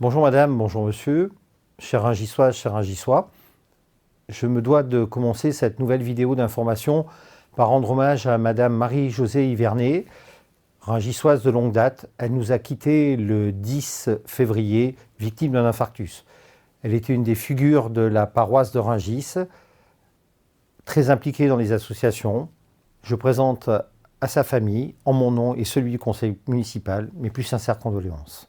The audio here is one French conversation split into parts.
Bonjour madame, bonjour monsieur, chers Ringissoises, chers Ringissois. Je me dois de commencer cette nouvelle vidéo d'information par rendre hommage à madame Marie-Josée Hivernet, Ringissoise de longue date. Elle nous a quittés le 10 février, victime d'un infarctus. Elle était une des figures de la paroisse de Rungis, très impliquée dans les associations. Je présente à sa famille, en mon nom et celui du conseil municipal, mes plus sincères condoléances.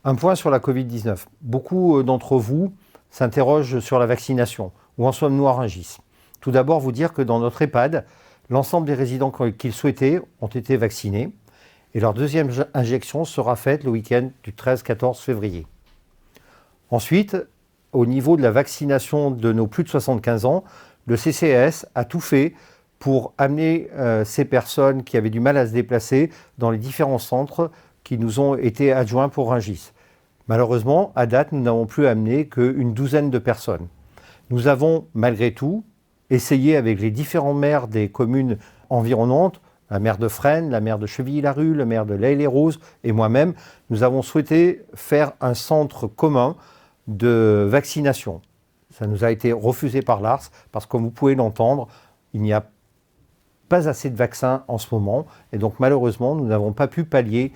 Un point sur la Covid-19. Beaucoup d'entre vous s'interrogent sur la vaccination. Où en sommes-nous à Rungis? Tout d'abord, vous dire que dans notre EHPAD, l'ensemble des résidents qu'ils souhaitaient ont été vaccinés et leur deuxième injection sera faite le week-end du 13-14 février. Ensuite, au niveau de la vaccination de nos plus de 75 ans, le CCAS a tout fait pour amener ces personnes qui avaient du mal à se déplacer dans les différents centres qui nous ont été adjoints pour Rungis. Malheureusement, à date, nous n'avons plus amené qu'une douzaine de personnes. Nous avons, malgré tout, essayé avec les différents maires des communes environnantes, la maire de Fresnes, la maire de Chevilly-Larue, le maire de L'Haÿ-les-Roses et moi-même, nous avons souhaité faire un centre commun de vaccination. Ça nous a été refusé par l'ARS parce que, comme vous pouvez l'entendre, il n'y a pas assez de vaccins en ce moment et donc malheureusement, nous n'avons pas pu pallier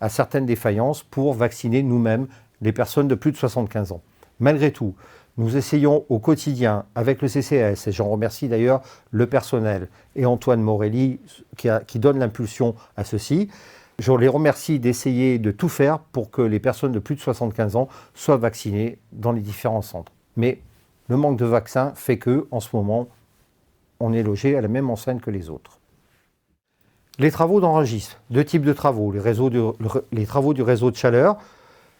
à certaines défaillances pour vacciner nous-mêmes les personnes de plus de 75 ans. Malgré tout, nous essayons au quotidien avec le CCAS, et j'en remercie d'ailleurs le personnel et Antoine Morelli qui donne l'impulsion à ceci. Je les remercie d'essayer de tout faire pour que les personnes de plus de 75 ans soient vaccinées dans les différents centres. Mais le manque de vaccins fait que, en ce moment, on est logé à la même enseigne que les autres. Les travaux dans Rungis, deux types de travaux. Les travaux du réseau de chaleur.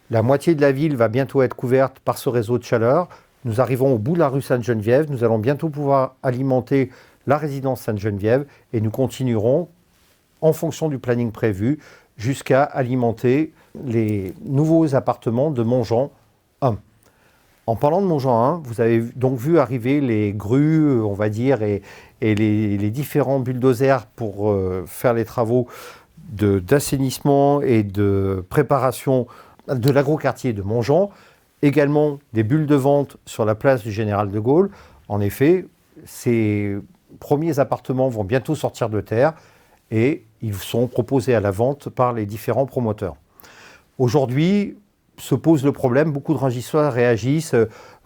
La moitié de la ville va bientôt être couverte par ce réseau de chaleur. Nous arrivons au bout de la rue Sainte-Geneviève. Nous allons bientôt pouvoir alimenter la résidence Sainte-Geneviève et nous continuerons, en fonction du planning prévu, jusqu'à alimenter les nouveaux appartements de Montjean 1. En parlant de Montjean 1, vous avez donc vu arriver les grues, on va dire, et les différents bulldozers pour faire les travaux d'assainissement et de préparation de l'agroquartier de Montjean. Également des bulles de vente sur la place du Général de Gaulle. En effet, ces premiers appartements vont bientôt sortir de terre et ils sont proposés à la vente par les différents promoteurs. Aujourd'hui, se pose le problème, beaucoup de Ringissois réagissent,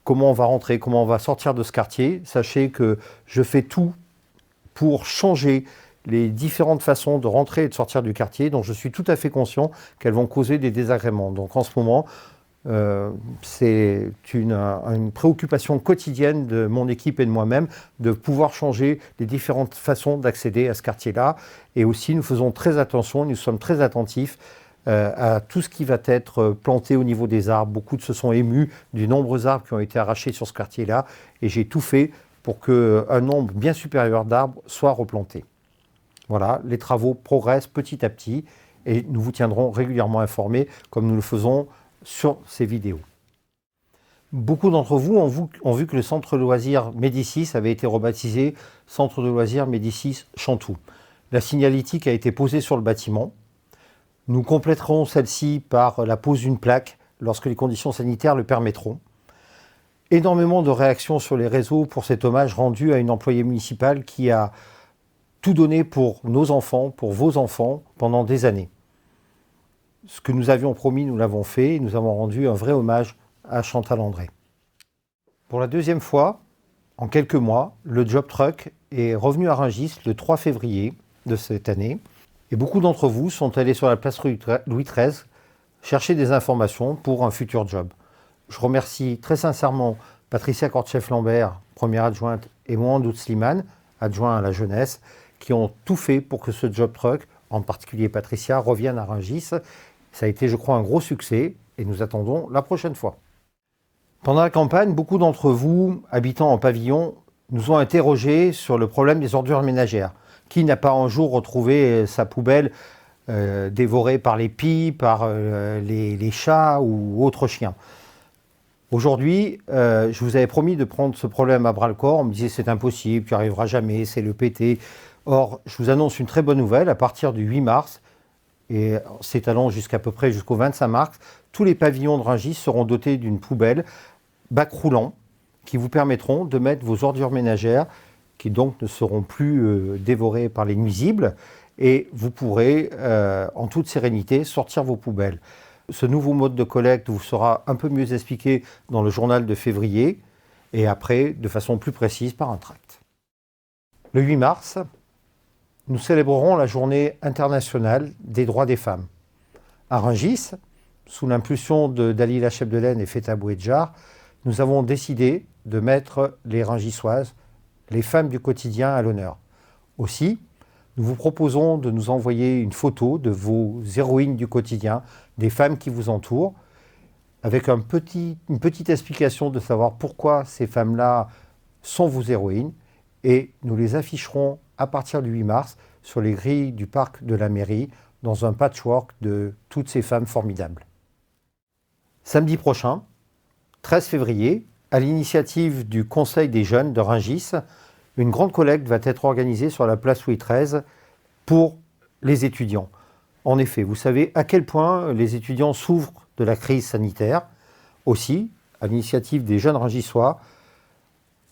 comment on va rentrer, comment on va sortir de ce quartier. Sachez que je fais tout pour changer les différentes façons de rentrer et de sortir du quartier, dont je suis tout à fait conscient qu'elles vont causer des désagréments. Donc en ce moment, c'est une préoccupation quotidienne de mon équipe et de moi-même de pouvoir changer les différentes façons d'accéder à ce quartier-là. Et aussi, nous faisons très attention, nous sommes très attentifs à tout ce qui va être planté au niveau des arbres. Beaucoup se sont émus du nombreux arbres qui ont été arrachés sur ce quartier-là et j'ai tout fait pour qu'un nombre bien supérieur d'arbres soit replanté. Voilà, les travaux progressent petit à petit et nous vous tiendrons régulièrement informés comme nous le faisons sur ces vidéos. Beaucoup d'entre vous ont vu que le centre de loisirs Médicis avait été rebaptisé Centre de loisirs Médicis Chantoux. La signalétique a été posée sur le bâtiment. Nous compléterons celle-ci par la pose d'une plaque lorsque les conditions sanitaires le permettront. Énormément de réactions sur les réseaux pour cet hommage rendu à une employée municipale qui a tout donné pour nos enfants, pour vos enfants, pendant des années. Ce que nous avions promis, nous l'avons fait et nous avons rendu un vrai hommage à Chantal André. Pour la deuxième fois, en quelques mois, le Job Truck est revenu à Rungis le 3 février de cette année. Et beaucoup d'entre vous sont allés sur la place Louis XIII chercher des informations pour un futur job. Je remercie très sincèrement Patricia Kortcheff-Lambert, première adjointe, et Mohamed Slimane, adjoint à la jeunesse, qui ont tout fait pour que ce job truck, en particulier Patricia, revienne à Rungis. Ça a été, je crois, un gros succès et nous attendons la prochaine fois. Pendant la campagne, beaucoup d'entre vous, habitant en pavillon, nous ont interrogés sur le problème des ordures ménagères. Qui n'a pas un jour retrouvé sa poubelle dévorée par les pies, par les chats ou autres chiens? Aujourd'hui, je vous avais promis de prendre ce problème à bras-le-corps. On me disait c'est impossible, tu n'y arriveras jamais, c'est le PT. Or, je vous annonce une très bonne nouvelle. À partir du 8 mars, et s'étalant jusqu'à peu près jusqu'au 25 mars, tous les pavillons de Rungis seront dotés d'une poubelle bac roulant qui vous permettront de mettre vos ordures ménagères qui donc ne seront plus dévorées par les nuisibles et vous pourrez en toute sérénité sortir vos poubelles. Ce nouveau mode de collecte vous sera un peu mieux expliqué dans le journal de février et après de façon plus précise par un tract. Le 8 mars, nous célébrerons la journée internationale des droits des femmes. À Rungis, sous l'impulsion de Dalila Chebdelaine et Feta Bouedjar, nous avons décidé de mettre les Rungisoises, les femmes du quotidien, à l'honneur. Aussi, nous vous proposons de nous envoyer une photo de vos héroïnes du quotidien, des femmes qui vous entourent, avec une petite explication de savoir pourquoi ces femmes-là sont vos héroïnes, et nous les afficherons à partir du 8 mars sur les grilles du parc de la mairie, dans un patchwork de toutes ces femmes formidables. Samedi prochain, 13 février, à l'initiative du Conseil des jeunes de Rungis, une grande collecte va être organisée sur la place Louis XIII pour les étudiants. En effet, vous savez à quel point les étudiants souffrent de la crise sanitaire. Aussi, à l'initiative des jeunes Rungisois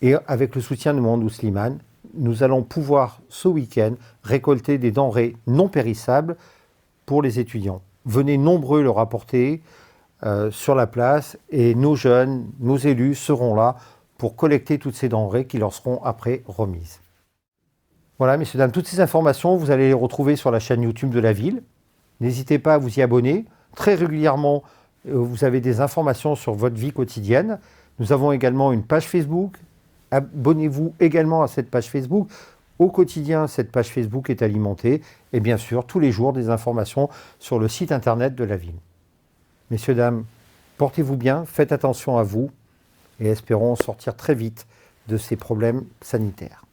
et avec le soutien de Mandou Slimane, nous allons pouvoir ce week-end récolter des denrées non périssables pour les étudiants. Venez nombreux le rapporter sur la place et nos jeunes, nos élus seront là pour collecter toutes ces denrées qui leur seront après remises. Voilà, messieurs, dames, toutes ces informations, vous allez les retrouver sur la chaîne YouTube de la ville. N'hésitez pas à vous y abonner. Très régulièrement, vous avez des informations sur votre vie quotidienne. Nous avons également une page Facebook. Abonnez-vous également à cette page Facebook. Au quotidien, cette page Facebook est alimentée. Et bien sûr, tous les jours, des informations sur le site internet de la ville. Messieurs, dames, portez-vous bien, faites attention à vous et espérons sortir très vite de ces problèmes sanitaires.